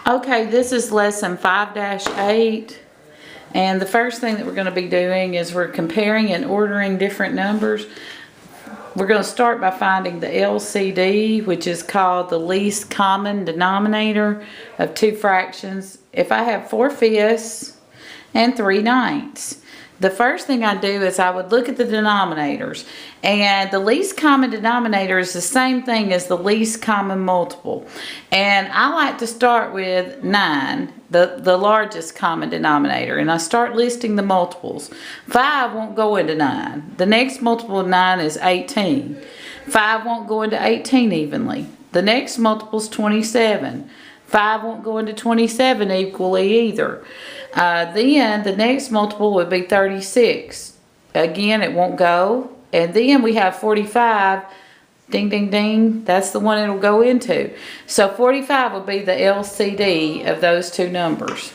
Okay, this is lesson 5-8. And the first thing that we're going to be doing is we're comparing and ordering different numbers. We're going to start by finding the LCD, which is called the least common denominator of two fractions. If I have 4/5 and 3/9, the first thing I do is I would look at the denominators, and the least common denominator is the same thing as the least common multiple. And I like to start with 9, the largest common denominator, and I start listing the multiples. 5 won't go into 9. The next multiple of 9 is 18. 5 won't go into 18 evenly. The next multiple is 27. 5 won't go into 27 equally either. Then the next multiple would be 36. Again, it won't go. And then we have 45. Ding, ding, ding. That's the one it'll go into. So 45 will be the LCD of those two numbers.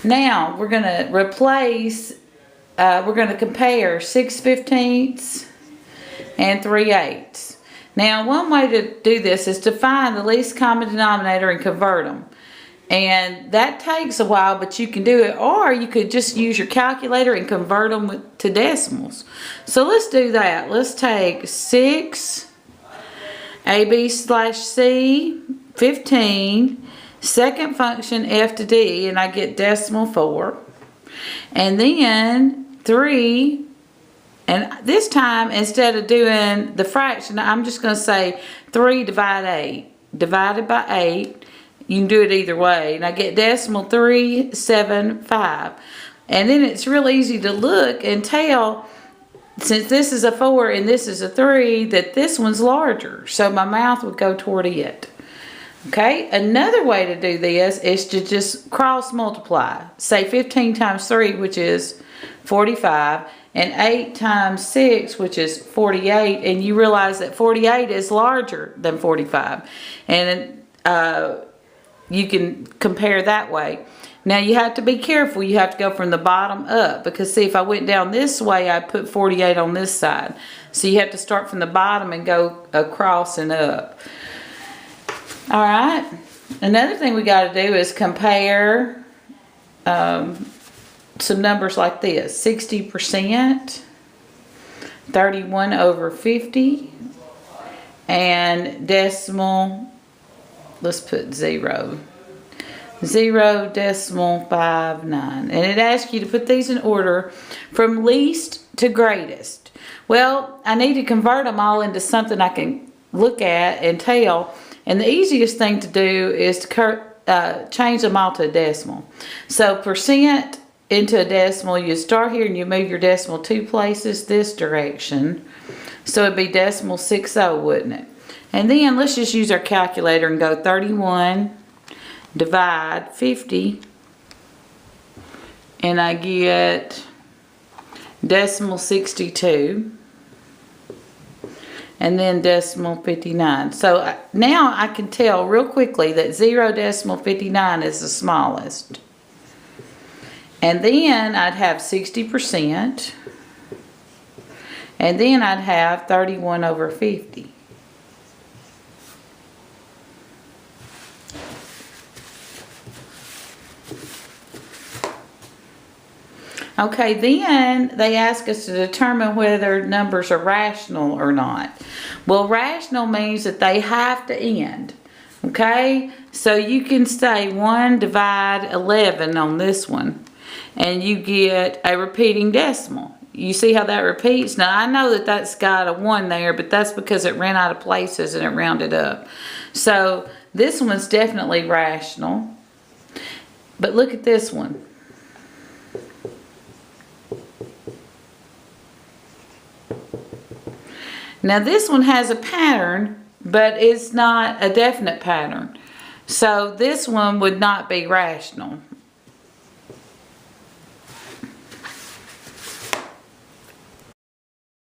Now we're going to replace, we're going to compare 6/15 and 3/8. Now, one way to do this is to find the least common denominator and convert them. And that takes a while, but you can do it. Or you could just use your calculator and convert them to decimals. So let's do that. Let's take 6 AB/C 15, second function f to d, and I get decimal 4. And then 3. And this time, instead of doing the fraction, I'm just going to say 3 divided 8. Divided by 8. You can do it either way. And I get decimal 375. And then it's real easy to look and tell, since this is a 4 and this is a 3, that this one's larger. So my mouth would go toward it. Okay, another way to do this is to just cross multiply. Say 15 times 3, which is 45. And 8 times 6, which is 48, and you realize that 48 is larger than 45. And you can compare that way. Now you have to be careful. You have to go from the bottom up, because see, if I went down this way, I'd put 48 on this side. So you have to start from the bottom and go across and up. All right. Another thing we got to do is compare some numbers like this: 60%, 31/50, and decimal, let's put 0. 0.59. And it asks you to put these in order from least to greatest. Well, I need to convert them all into something I can look at and tell. And the easiest thing to do is to change them all to a decimal. So percent into a decimal, you start here and you move your decimal 2 places this direction. So it'd be decimal 60, wouldn't it? And then let's just use our calculator and go 31 divide 50. And I get decimal 62. And then decimal 59. So now I can tell real quickly that 0.59 is the smallest. And then I'd have 60%. And then I'd have 31/50. Okay, then they ask us to determine whether numbers are rational or not. Well, rational means that they have to end. Okay? So you can say 1 divide 11 on this one, and you get a repeating decimal. You see how that repeats? Now, I know that that's got a 1 there, but that's because it ran out of places and it rounded up. So this one's definitely rational. But look at this one. Now this one has a pattern, but it's not a definite pattern. So this one would not be rational.